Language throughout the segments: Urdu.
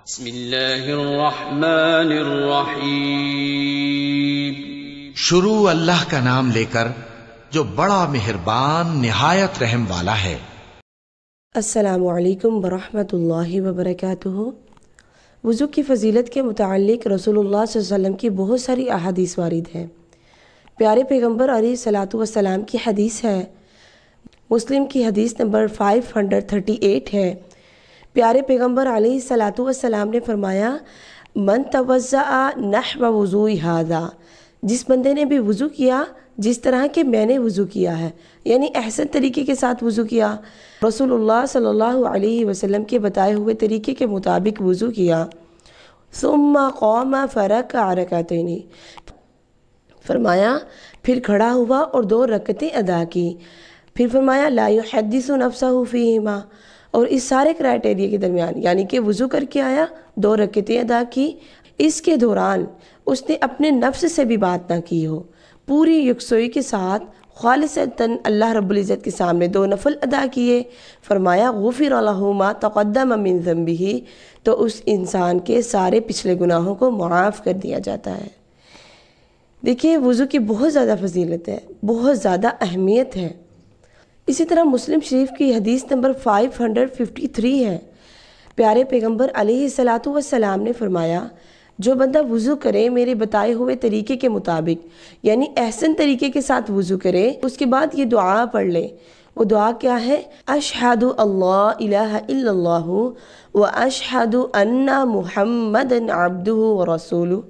بسم اللہ الرحمن الرحیم۔ شروع اللہ کا نام لے کر جو بڑا مہربان نہایت رحم والا ہے۔ السلام علیکم ورحمۃ اللہ وبرکاتہ۔ وضو کی فضیلت کے متعلق رسول اللہ صلی اللہ علیہ وسلم کی بہت ساری احادیث وارد ہیں۔ پیارے پیغمبر علیہ الصلاۃ والسلام کی حدیث ہے، مسلم کی حدیث نمبر 538 ہے۔ پیارے پیغمبر علیہ الصلاۃ والسلام نے فرمایا، من توضأ نحو وضوء ھذا، جس بندے نے بھی وضو کیا جس طرح کہ میں نے وضو کیا ہے، یعنی احسن طریقے کے ساتھ وضو کیا، رسول اللہ صلی اللہ علیہ وسلم کے بتائے ہوئے طریقے کے مطابق وضو کیا، ثم قام فرکع رکعتین، فرمایا پھر کھڑا ہوا اور 2 رکعتیں ادا کی، پھر فرمایا لا یحدث نفسہ فیہما، اور اس سارے کرائٹیریا کے درمیان یعنی کہ وضو کر کے آیا، 2 رکعتیں ادا کی، اس کے دوران اس نے اپنے نفس سے بھی بات نہ کی ہو، پوری یکسوئی کے ساتھ خالصتاً اللہ رب العزت کے سامنے 2 نفل ادا کیے، فرمایا غفر لہ ما تقدم من ذنبہ، تو اس انسان کے سارے پچھلے گناہوں کو معاف کر دیا جاتا ہے۔ دیکھیے وضو کی بہت زیادہ فضیلت ہے، بہت زیادہ اہمیت ہے۔ اسی طرح مسلم شریف کی حدیث نمبر 553 ہے۔ پیارے پیغمبر علیہ الصلاۃ والسلام نے فرمایا، جو بندہ وضو کرے میرے بتائے ہوئے طریقے کے مطابق، یعنی احسن طریقے کے ساتھ وضو کرے، اس کے بعد یہ دعا پڑھ لے۔ وہ دعا کیا ہے؟ اشہد اللہ الہ الا اللہ و اشہد ان محمد عبدہ و رسولہ،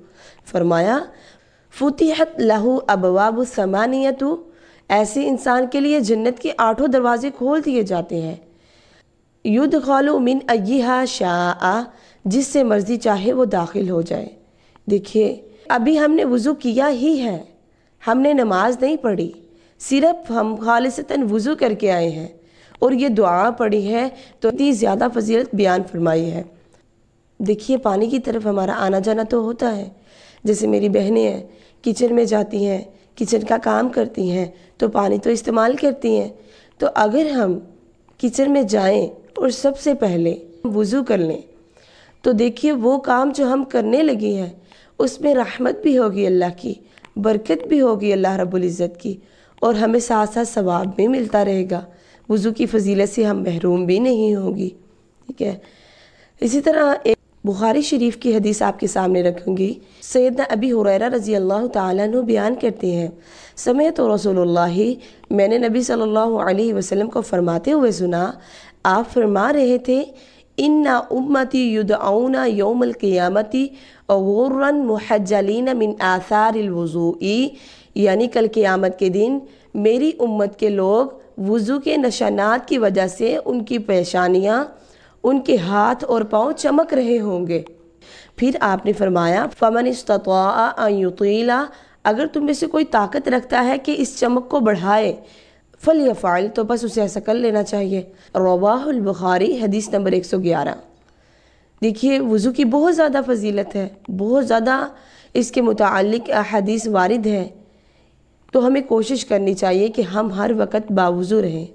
فرمایا فتحت لہ ابواب الثمانیۃ، ایسے انسان کے لیے جنت کے 8 دروازے کھول دیے جاتے ہیں، یدخل من ایہا شاء، جس سے مرضی چاہے وہ داخل ہو جائے۔ دیکھیے ابھی ہم نے وضو کیا ہی ہے، ہم نے نماز نہیں پڑھی، صرف ہم خالصتاً وضو کر کے آئے ہیں اور یہ دعا پڑھی ہے تو اتنی زیادہ فضیلت بیان فرمائی ہے۔ دیکھیے پانی کی طرف ہمارا آنا جانا تو ہوتا ہے، جیسے میری بہنیں ہیں کچن میں جاتی ہیں، کچن کا کام کرتی ہیں تو پانی تو استعمال کرتی ہیں، تو اگر ہم کچن میں جائیں اور سب سے پہلے وضو کر لیں تو دیکھیے وہ کام جو ہم کرنے لگے ہیں اس میں رحمت بھی ہوگی اللہ کی، برکت بھی ہوگی اللہ رب العزت کی، اور ہمیں ساتھ ساتھ ثواب بھی ملتا رہے گا، وضو کی فضیلت سے ہم محروم بھی نہیں ہوں گی، ٹھیک ہے۔ اسی طرح ایک بخاری شریف کی حدیث آپ کے سامنے رکھوں گی۔ سیدنا ابی ہریرہ رضی اللہ تعالیٰ عنہ بیان کرتے ہیں، سمعت رسول اللہ، میں نے نبی صلی اللہ علیہ وسلم کو فرماتے ہوئے سنا، آپ فرما رہے تھے، ان امتی یدعون یوم القیامت غرا محجلین من آثار الوضوء، یعنی کل قیامت کے دن میری امت کے لوگ وضو کے نشانات کی وجہ سے ان کی پیشانیاں، ان کے ہاتھ اور پاؤں چمک رہے ہوں گے۔ پھر آپ نے فرمایا فمن استطاع ان یطیل، اگر تم میں سے کوئی طاقت رکھتا ہے کہ اس چمک کو بڑھائے، فلیفعل، تو بس اسے ایسا کر لینا چاہیے۔ رواہ البخاری، حدیث نمبر 111۔ دیکھیے وضو کی بہت زیادہ فضیلت ہے، بہت زیادہ اس کے متعلق احادیث وارد ہیں، تو ہمیں کوشش کرنی چاہیے کہ ہم ہر وقت باوضو رہیں۔